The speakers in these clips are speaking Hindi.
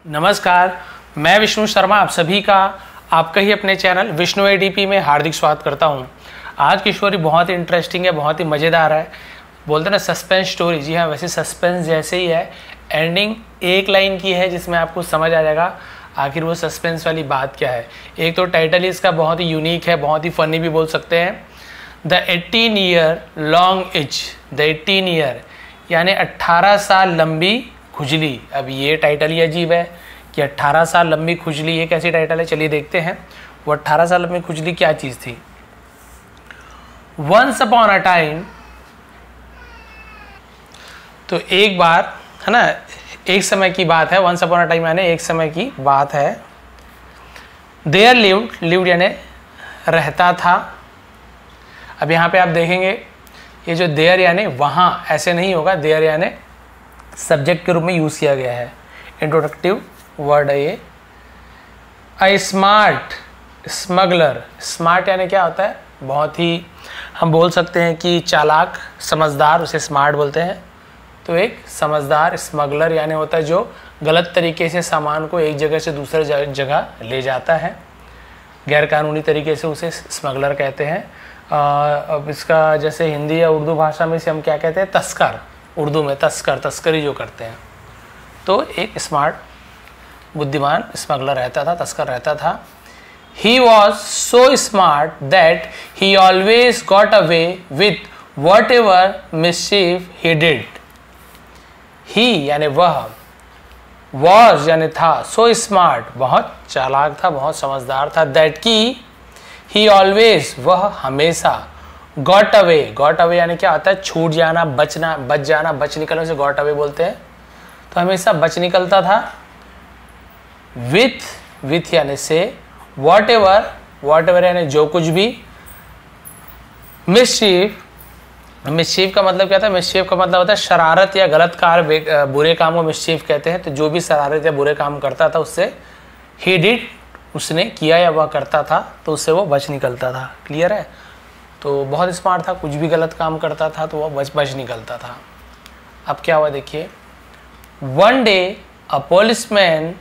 नमस्कार, मैं विष्णु शर्मा आप सभी का आपका ही अपने चैनल विष्णु एडीपी में हार्दिक स्वागत करता हूं। आज की स्टोरी बहुत ही इंटरेस्टिंग है, बहुत ही मज़ेदार है। बोलते हैं ना सस्पेंस स्टोरी, जी हाँ, वैसे सस्पेंस जैसे ही है। एंडिंग एक लाइन की है जिसमें आपको समझ आ जाएगा आखिर वो सस्पेंस वाली बात क्या है। एक तो टाइटल इसका बहुत ही यूनिक है, बहुत ही फनी भी बोल सकते हैं। The 18 year long etch, the 18 year यानी 18 साल लंबी खुजली। अब ये टाइटल ही अजीब है कि 18 साल लंबी खुजली, ये कैसी टाइटल है, चलिए देखते हैं वो 18 साल लंबी खुजली क्या चीज़ थी। वंस अपॉन अ टाइम, तो एक बार है ना, एक समय की बात है। वंस अपॉन अ टाइम यानी एक समय की बात है। देयर लिव्ड यानी रहता था। अब यहाँ पे आप देखेंगे ये जो देयर यानी वहाँ, ऐसे नहीं होगा। देयर यानी सब्जेक्ट के रूप में यूज़ किया गया है, इंट्रोडक्टिव वर्ड है ये। अ स्मार्ट स्मगलर, स्मार्ट यानी क्या होता है, बहुत ही हम बोल सकते हैं कि चालाक, समझदार, उसे स्मार्ट बोलते हैं। तो एक समझदार स्मगलर यानी होता है जो गलत तरीके से सामान को एक जगह से दूसरे जगह ले जाता है, गैरकानूनी तरीके से, उसे स्मगलर कहते हैं। अब इसका जैसे हिंदी या उर्दू भाषा में से हम क्या कहते हैं, तस्कर। उर्दू में तस्कर, तस्करी जो करते हैं। तो एक स्मार्ट बुद्धिमान स्मगलर रहता था, तस्कर रहता था। He was so smart that he always got away with whatever mischief he did. He यानी वह, वॉज यानी था, सो स्मार्ट बहुत चालाक था, बहुत समझदार था। दैट की ही ऑलवेज वह हमेशा, गॉट अवे, गॉट अवे यानी क्या होता है, छूट जाना, बचना, बच जाना, बच निकलने से गॉट अवे बोलते हैं। तो हमेशा बच निकलता था। विथ यानी से, वॉट एवर यानी जो कुछ भी, मिसचीफ का मतलब क्या था, मिसचीफ का मतलब होता है शरारत या गलत कार्य, बुरे काम को मिसचीफ कहते हैं। तो जो भी शरारत या बुरे काम करता था उससे, ही डिड, उसने किया या वह करता था, तो उससे वो बच निकलता था। क्लियर है। तो बहुत स्मार्ट था, कुछ भी गलत काम करता था तो वह बच निकलता था। अब क्या हुआ देखिए। One day a policeman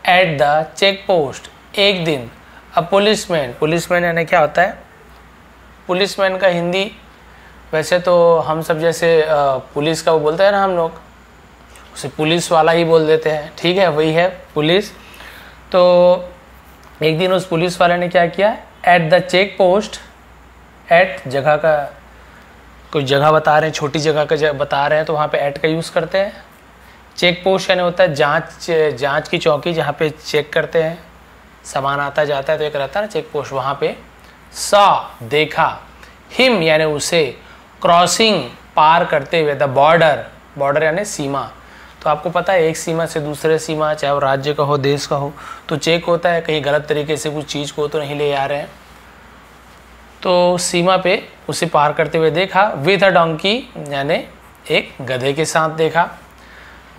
at the check post, एक दिन अ पुलिसमैन, पुलिसमैन यानी क्या होता है, पुलिसमैन का हिंदी वैसे तो हम सब जैसे पुलिस का वो बोलते हैं ना, हम लोग उसे पुलिस वाला ही बोल देते हैं, ठीक है, वही है पुलिस। तो एक दिन उस पुलिस वाले ने क्या किया, at the check post, at जगह का, कोई जगह बता रहे हैं, छोटी जगह का बता रहे हैं, तो वहाँ पे एट का यूज़ करते हैं। चेक पोस्ट यानी होता है जांच की चौकी, जहाँ पे चेक करते हैं, सामान आता जाता है, तो एक रहता है ना चेक पोस्ट, वहाँ पे। सॉ देखा, हिम यानी उसे, क्रॉसिंग पार करते हुए, द बॉर्डर, बॉर्डर यानी सीमा। तो आपको पता है एक सीमा से दूसरे सीमा, चाहे वो राज्य का हो, देश का हो, तो चेक होता है कहीं गलत तरीके से कुछ चीज़ को तो नहीं ले आ रहे हैं। तो सीमा पे उसे पार करते हुए देखा। विथ अ डोंकी यानी एक गधे के साथ देखा।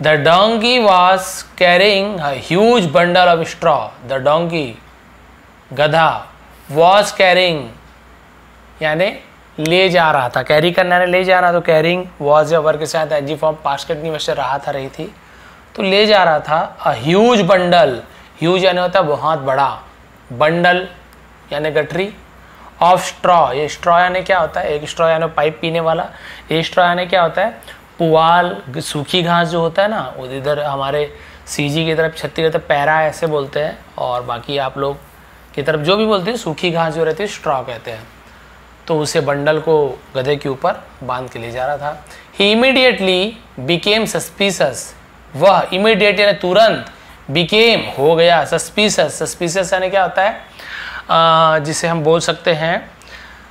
The donkey was carrying a huge bundle of straw, the donkey गधा, वॉज कैरिंग यानी ले जा रहा था, कैरी करना है ले जाना, तो कैरिंग वॉज या वर्ग के साथ एनजी फॉर्म पास्ट करनी, वैसे रहा था, रही थी, तो ले जा रहा था। अ ह्यूज बंडल, ह्यूज यानी होता है बहुत बड़ा, बंडल यानी गठरी, ऑफ स्ट्रॉ, ये स्ट्रॉ यानी क्या होता है, एक स्ट्रॉ यानी पाइप पीने वाला, ये स्ट्रॉ यानी क्या होता है, पुआल, सूखी घास जो होता है ना, वो इधर हमारे सीजी की तरफ, छत्तीसगढ़ की तरफ पैरा ऐसे बोलते हैं, और बाकी आप लोग की तरफ जो भी बोलते हैं, सूखी घास जो रहती है स्ट्रॉ कहते हैं। तो उसे बंडल को गधे के ऊपर बांध के ले जा रहा था। ही इमीडिएटली बिकेम सस्पिशियस, वह इमीडिएट यानी तुरंत, बिकेम हो गया, सस्पिशियस, सस्पिशियस यानी क्या होता है, जिसे हम बोल सकते हैं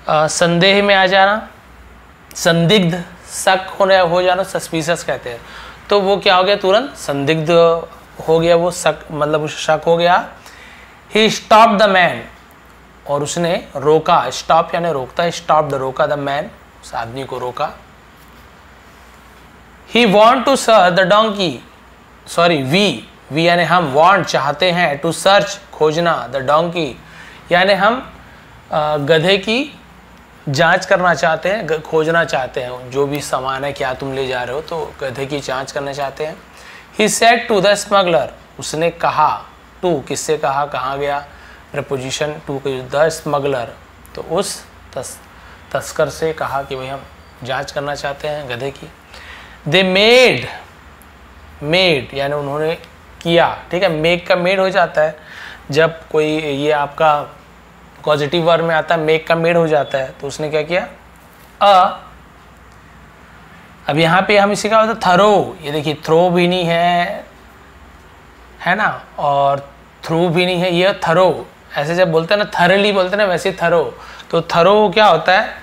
संदेह में आ जाना, संदिग्ध, शक हो जाना, सस्पिशियस कहते हैं। तो वो क्या हो गया, तुरंत संदिग्ध हो गया, वो शक मतलब उसे शक हो गया। ही स्टॉप द मैन, और उसने रोका, स्टॉप यानी रोकता है, स्टॉप द, रोका, द मैन, उस आदमी को रोका। He want to search the donkey, sorry we यानी हम, वॉन्ट चाहते हैं, टू सर्च खोजना, द डोंकी यानी हम गधे की जांच करना चाहते हैं, खोजना चाहते हैं, जो भी सामान है क्या तुम ले जा रहे हो, तो गधे की जांच करना चाहते हैं। He said to the smuggler, उसने कहा, टू किससे कहा, कहाँ गया, प्रपोजिशन टू के द स्मगलर, तो उस तस्कर से कहा कि भाई हम जांच करना चाहते हैं गधे की। दे मेड यानी उन्होंने किया, ठीक है, मेक का मेड हो जाता है जब कोई ये आपका पॉजिटिव वर्ब में आता है, मेक का मेड हो जाता है, तो उसने क्या किया, अब यहाँ पे हम इसी का होता है थरो, ये देखिए थ्रो भी नहीं है ना, और थ्रू भी नहीं है, ये थरो, ऐसे जब बोलते हैं ना थरली बोलते हैं ना, वैसे थरो, तो थरो क्या होता है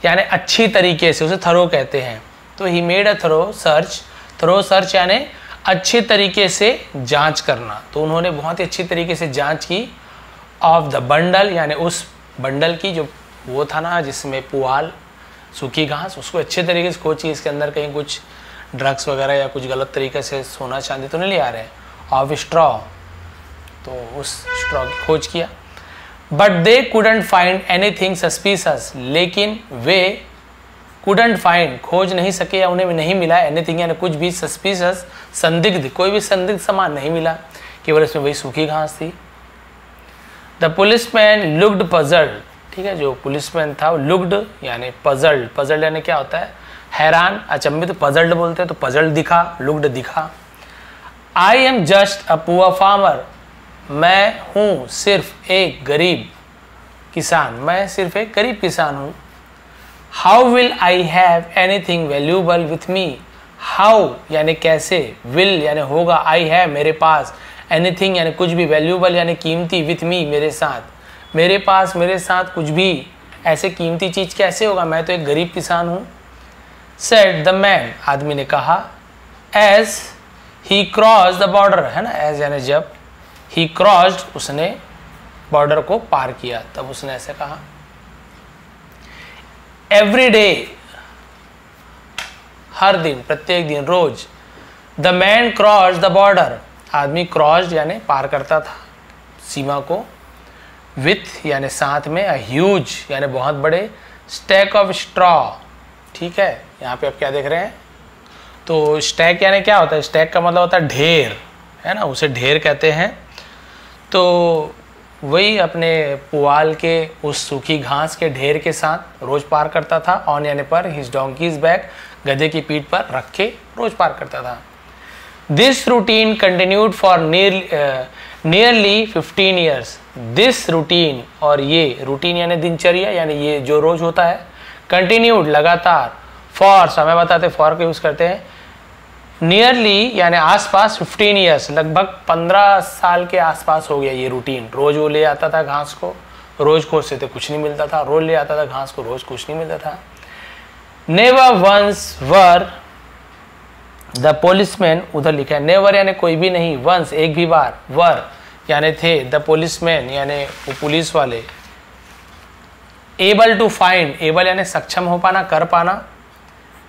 यानी अच्छी तरीके से, उसे थरो कहते हैं। तो he made a thorough search यानी अच्छे तरीके से जांच करना, तो उन्होंने बहुत ही अच्छी तरीके से जांच की ऑफ द बंडल यानी उस बंडल की, जो वो था ना जिसमें पुआल सूखी घास, उसको अच्छे तरीके से खोजी, इसके अंदर कहीं कुछ ड्रग्स वगैरह या कुछ गलत तरीके से सोना चांदी तो नहीं ले आ रहे हैं, ऑफ स्ट्रॉ, तो उस स्ट्रॉ की खोज किया। But they couldn't find anything suspicious, लेकिन वे कुडंट फाइंड खोज नहीं सके या उन्हें नहीं मिला एनीथिंग यानी कुछ भी सस्पिशियस संदिग्ध, कोई भी संदिग्ध सामान नहीं मिला, केवल इसमें वही सूखी घास थी। द पुलिसमैन लुक्ड पजल्ड, ठीक है, जो पुलिसमैन था वो लुक्ड यानी पजल्ड यानी क्या होता है हैरान, अचंभित, पजल्ड बोलते हैं, तो पजल्ड दिखा, लुक्ड दिखा। I am just a poor farmer, मैं हूँ सिर्फ एक गरीब किसान, मैं सिर्फ एक गरीब किसान हूँ। How will I have anything valuable with me, how यानी कैसे, विल यानी होगा, आई हैव मेरे पास, एनीथिंग यानी कुछ भी, वैल्यूएबल यानी कीमती, विथ मी मेरे साथ, मेरे पास मेरे साथ कुछ भी ऐसे कीमती चीज़ कैसे होगा, मैं तो एक गरीब किसान हूँ। सेड द मैन, आदमी ने कहा, as he cross the border, है ना, एज यानी जब, ही क्रॉस्ड उसने बॉर्डर को पार किया, तब उसने ऐसे कहा। एवरी डे हर दिन, प्रत्येक दिन, रोज। The man crossed the border, आदमी क्रॉस्ड यानी पार करता था सीमा को, विथ यानी साथ में, ह्यूज यानी बहुत बड़े, स्टैक ऑफ स्ट्रॉ, ठीक है, यहाँ पे आप क्या देख रहे हैं, तो स्टैक यानी क्या होता है, स्टैक का मतलब होता है ढेर, है ना, उसे ढेर कहते हैं। तो वही अपने पुआल के उस सूखी घास के ढेर के साथ रोज पार करता था, ऑन यानी पर, हिज डोंकीज बैक, गधे की पीठ पर रख के रोज पार करता था। This routine continued for nearly 15 years, this routine, और ये रूटीन यानी दिनचर्या यानी ये जो रोज होता है, कंटिन्यूड लगातार, फॉर समय बताते फॉर का यूज करते हैं, नियरली यानी आसपास, 15 ईयर्स लगभग 15 साल के आसपास हो गया ये रूटीन। रोज वो ले आता था घास को, रोज खोजते थे कुछ नहीं मिलता था, रोज ले आता था घास को, रोज कुछ नहीं मिलता था। Never ones were the policeman, उधर लिखा है नेवर यानी कोई भी नहीं, वंस एक भी बार, वर यानी थे, द पुलिसमैन यानी वो पुलिस वाले, एबल टू फाइंड, एबल यानी सक्षम हो पाना, कर पाना,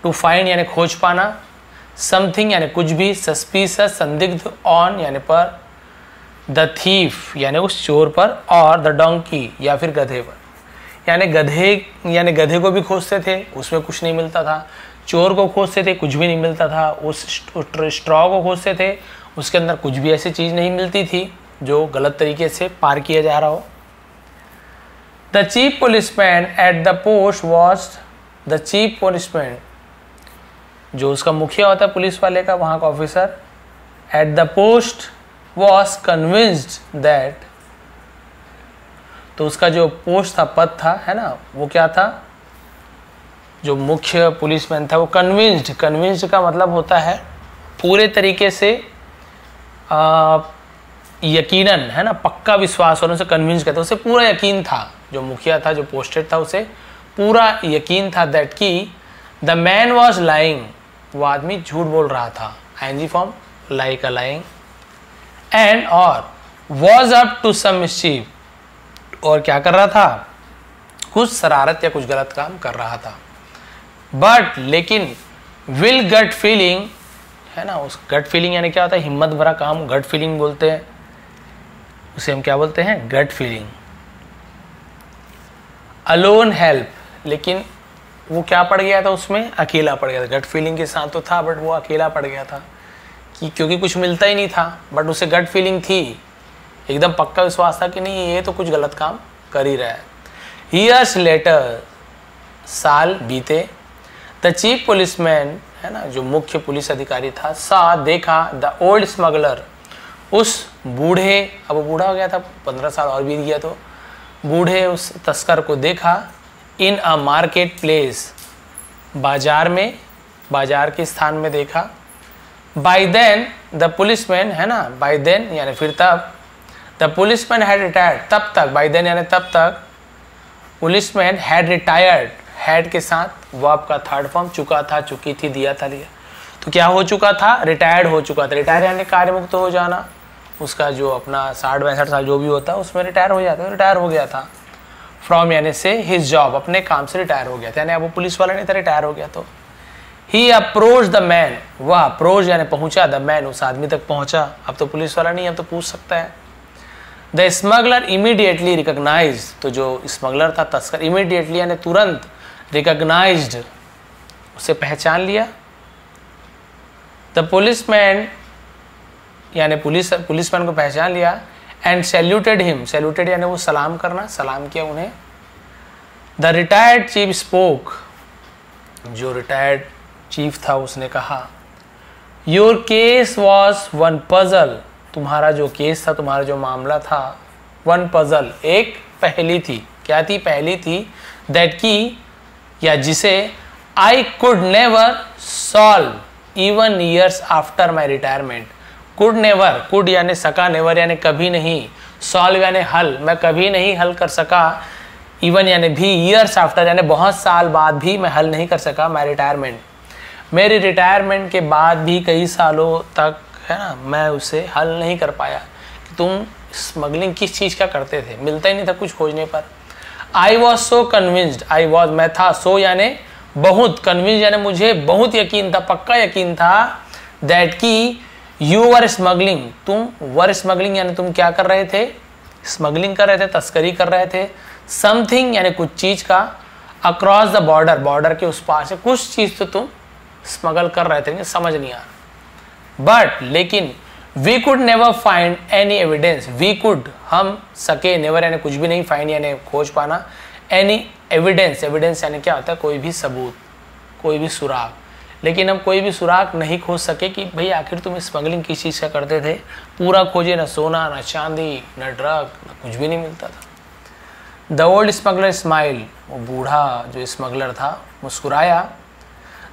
टू फाइंड यानी खोज पाना, समथिंग यानी कुछ भी, सस्पिशियस संदिग्ध, ऑन यानी पर, द थीफ यानी उस चोर पर, और द डोंकी या फिर गधे पर, यानी गधे को भी खोजते थे, उसमें कुछ नहीं मिलता था, चोर को खोजते थे, कुछ भी नहीं मिलता था, उस स्ट्रॉ को खोजते थे, उसके अंदर कुछ भी ऐसी चीज़ नहीं मिलती थी जो गलत तरीके से पार किया जा रहा हो। The chief policeman at the post was, the chief policeman जो उसका मुखिया होता है पुलिस वाले का, वहाँ का officer, at the post was convinced that, तो उसका जो पोस्ट था, पद था, है ना, वो क्या था, जो मुख्य पुलिसमैन था वो कन्विंस्ड का मतलब होता है पूरे तरीके से यकीनन, है ना, पक्का विश्वास, और उसे कन्विंस कहते हैं, उसे पूरा यकीन था, जो मुखिया था, जो पोस्टेड था, उसे पूरा यकीन था दैट की द मैन वॉज लाइंग, वो आदमी झूठ बोल रहा था, ING form, like a lying, and और was up to some mischief, और क्या कर रहा था, कुछ शरारत या कुछ गलत काम कर रहा था। बट लेकिन विल गट फीलिंग, है ना, उस गट फीलिंग यानी क्या होता है, हिम्मत भरा काम, गट फीलिंग बोलते हैं उसे, हम क्या बोलते हैं, गट फीलिंग। अलोन हेल्प, लेकिन वो क्या पड़ गया था उसमें, अकेला पड़ गया था, गट फीलिंग के साथ तो था बट वो अकेला पड़ गया था, कि क्योंकि कुछ मिलता ही नहीं था, बट उसे गट फीलिंग थी, एकदम पक्का विश्वास था कि नहीं ये तो कुछ गलत काम कर ही रहा है। ईयर्स लेटर, साल बीते, द चीफ पुलिसमैन है ना, जो मुख्य पुलिस अधिकारी था, सा देखा द ओल्ड स्मगलर, उस बूढ़े, अब वो बूढ़ा हो गया था, 15 साल और बीत गया, तो बूढ़े उस तस्कर को देखा, इन अ मार्केट प्लेस, बाजार में, बाजार के स्थान में देखा। बाय देन द पुलिसमैन है ना, बाय देन यानी फिर तब, द पुलिसमैन हैड रिटायर्ड, तब तक, बाय देन यानी तब तक, पुलिसमैन हैड रिटायर्ड, हैड के साथ वर्ब का थर्ड फॉर्म, चुका था, चुकी थी, दिया था, लिया, तो क्या हो चुका था, रिटायर्ड हो चुका था। रिटायर यानी कार्य मुक्त हो जाना, उसका जो अपना 60-62 साल जो भी होता है उसमें रिटायर हो जाता है, रिटायर हो गया था। फ्रॉम यानी से, हिज जॉब, अपने काम से रिटायर हो गया था, यानी अब वो पुलिस वाला नहीं था, रिटायर हो गया। तो ही अप्रोच द मैन, वह अप्रोच यानी पहुंचा, द मैन उस आदमी तक पहुंचा, अब तो पुलिस वाला नहीं, अब तो पूछ सकता है। द स्मगलर इमीडिएटली रिकॉग्नाइज, तो जो स्मगलर था, तस्कर, इमीडिएटली यानी तुरंत, रिकॉग्नाइज्ड उसे पहचान लिया। द पुलिसमैन यानी पुलिसमैन को पहचान लिया, एंड सैल्यूटेड हिम, सैल्यूटेड यानी वो सलाम करना, सलाम किया उन्हें। द रिटायर्ड चीफ स्पोक, जो रिटायर्ड चीफ था उसने कहा, your case was one puzzle, तुम्हारा जो केस था, तुम्हारा जो मामला था, वन पजल, एक पहेली थी। क्या थी? पहेली थी। दैट की या जिसे I could never solve even years after my retirement. Could never, could यानी सका, नेवर यानी कभी नहीं, सॉल्व यानी हल, मैं कभी नहीं हल कर सका, इवन यानी भी, ईयर्स आफ्टर यानी बहुत साल बाद भी मैं हल नहीं कर सका माई रिटायरमेंट, मेरी रिटायरमेंट के बाद भी कई सालों तक है ना मैं उसे हल नहीं कर पाया कि तुम स्मगलिंग किस चीज़ का करते थे, मिलता ही नहीं था कुछ खोजने पर। I was so convinced, I was मैं था, सो यानी बहुत, कन्विंस्ड यानी मुझे बहुत यकीन था, पक्का यकीन था, दैट की यू वर स्मगलिंग, तुम वर स्मगलिंग यानी तुम क्या कर रहे थे, स्मगलिंग कर रहे थे, तस्करी कर रहे थे, समथिंग यानी कुछ चीज़ का, अक्रॉस द बॉर्डर, बॉर्डर के उस पार से कुछ चीज़ तो तुम स्मगल कर रहे थे, समझ नहीं आ रहा। बट लेकिन we could never find any evidence, we could हम सके, नेवर यानी कुछ भी नहीं, फाइंड यानी खोज पाना, एनी एविडेंस, एविडेंस यानी क्या होता है, कोई भी सबूत, कोई भी सुराग, लेकिन हम कोई भी सुराग नहीं खोज सके कि भाई आखिर तुम स्मगलिंग किस चीज़ का करते थे। पूरा खोजे, न सोना, न चांदी, न ड्रग, न कुछ भी नहीं मिलता था। द ओल्ड स्मगलर स्माइल, वो बूढ़ा जो स्मगलर था मुस्कुराया।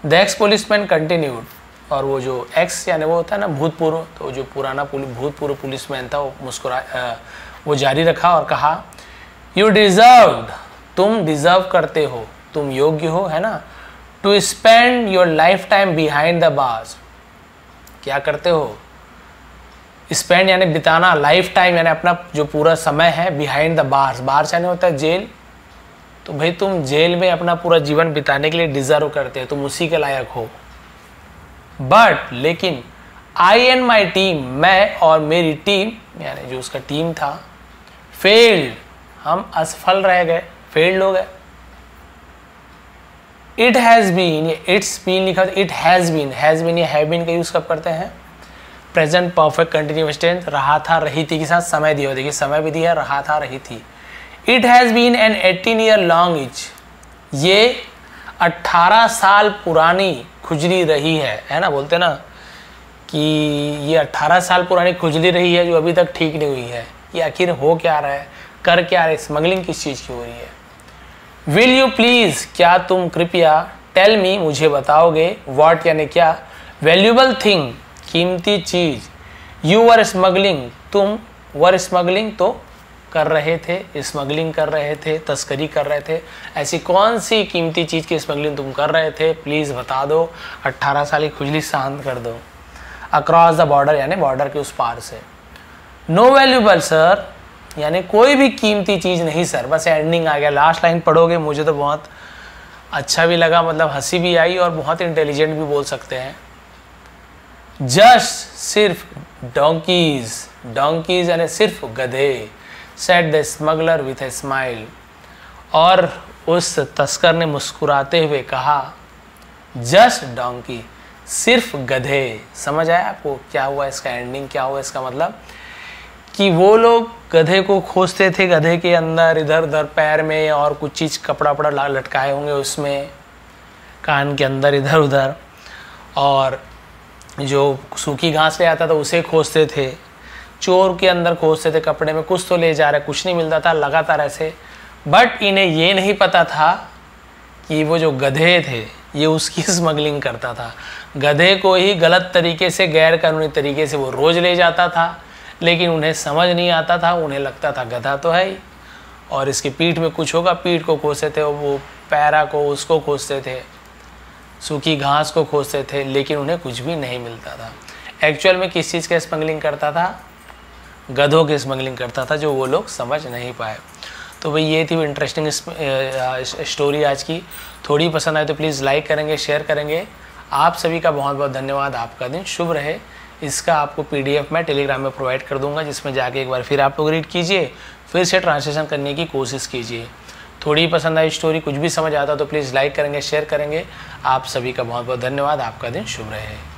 द एक्स पुलिसमैन कंटिन्यूड, और वो जो एक्स यानी वो होता है ना भूतपूर्व, तो जो पुराना भूतपूर्व पुलिसमैन था वो वो जारी रखा और कहा, यू डिजर्व्ड, तुम डिजर्व करते हो, तुम योग्य हो, है ना, to spend your lifetime behind the bars, क्या करते हो, स्पेंड यानी बिताना, लाइफ टाइम यानी अपना जो पूरा समय है, बिहाइंड द बार्स, बार्स यानी होता है जेल, तो भाई तुम जेल में अपना पूरा जीवन बिताने के लिए डिजर्व करते हो, तुम उसी के लायक हो। बट लेकिन आई एंड माई टीम, मैं और मेरी टीम यानी जो उसका टीम था, फेल्ड, हम असफल रह गए, फेल्ड हो गए। It has been, it's been लिखा, इट हैज़ बीन या हैव बीन का यूज़ कब करते हैं, प्रेजेंट परफेक्ट कंटिन्यूअस टेंस, रहा था, रही थी के साथ समय दिया, देखिए समय भी दिया, रहा था, रही थी। It has been an 18 year long itch, ये 18 साल पुरानी खुजली रही है ना, बोलते ना कि ये 18 साल पुरानी खुजली रही है जो अभी तक ठीक नहीं हुई है, ये आखिर हो क्या रहा है, कर क्या रहा है, स्मगलिंग किस चीज़ की हो रही है। विल यू प्लीज़, क्या तुम कृपया, टेल मी, मुझे बताओगे, व्हाट यानी क्या, वैल्यूबल थिंग, कीमती चीज़, यू वर स्मगलिंग, तुम वर स्मगलिंग तो कर रहे थे, स्मगलिंग कर रहे थे, तस्करी कर रहे थे, ऐसी कौन सी कीमती चीज़ की स्मगलिंग तुम कर रहे थे, प्लीज़ बता दो, 18 साल की खुजली शांत कर दो। अक्रॉस द बॉर्डर यानी बॉर्डर के उस पार से। नो वैल्यूबल सर, यानी कोई भी कीमती चीज़ नहीं सर, बस एंडिंग आ गया, लास्ट लाइन पढ़ोगे, मुझे तो बहुत अच्छा भी लगा, मतलब हंसी भी आई और बहुत इंटेलिजेंट भी बोल सकते हैं। जस्ट, सिर्फ, डोंकीज, डोंकीज यानी सिर्फ गधे, said the smuggler with a smile, और उस तस्कर ने मुस्कुराते हुए कहा, जस्ट डोंकी, सिर्फ गधे। समझ आया आपको क्या हुआ, इसका एंडिंग क्या हुआ? इसका मतलब कि वो लोग गधे को खोजते थे, गधे के अंदर इधर उधर पैर में और कुछ चीज़ कपड़ा वपड़ा लटकाए होंगे उसमें, कान के अंदर इधर उधर, और जो सूखी घास ले आता था उसे खोजते थे, चोर के अंदर खोजते थे कपड़े में, कुछ तो ले जा रहा है, कुछ नहीं मिलता था, लगातार ऐसे। बट इन्हें ये नहीं पता था कि वो जो गधे थे ये उसकी स्मगलिंग करता था। गधे को ही गलत तरीके से, गैर कानूनी तरीके से वो रोज़ ले जाता था, लेकिन उन्हें समझ नहीं आता था। उन्हें लगता था गधा तो है ही और इसकी पीठ में कुछ होगा, पीठ को खोजते थे, वो पैरा को उसको खोजते थे, सूखी घास को खोजते थे, लेकिन उन्हें कुछ भी नहीं मिलता था। एक्चुअल में किस चीज़ का स्मगलिंग करता था? गधों की स्मगलिंग करता था, जो वो लोग समझ नहीं पाए। तो भाई ये थी इंटरेस्टिंग स्टोरी आज की। थोड़ी पसंद आए तो प्लीज़ लाइक करेंगे, शेयर करेंगे। आप सभी का बहुत बहुत धन्यवाद। आपका दिन शुभ रहे। इसका आपको PDF मैं टेलीग्राम में प्रोवाइड कर दूंगा, जिसमें जाके एक बार फिर आप लोग रीड कीजिए, फिर से ट्रांसलेशन करने की कोशिश कीजिए। थोड़ी पसंद आई स्टोरी, कुछ भी समझ आता तो प्लीज़ लाइक करेंगे, शेयर करेंगे। आप सभी का बहुत बहुत धन्यवाद। आपका दिन शुभ रहे।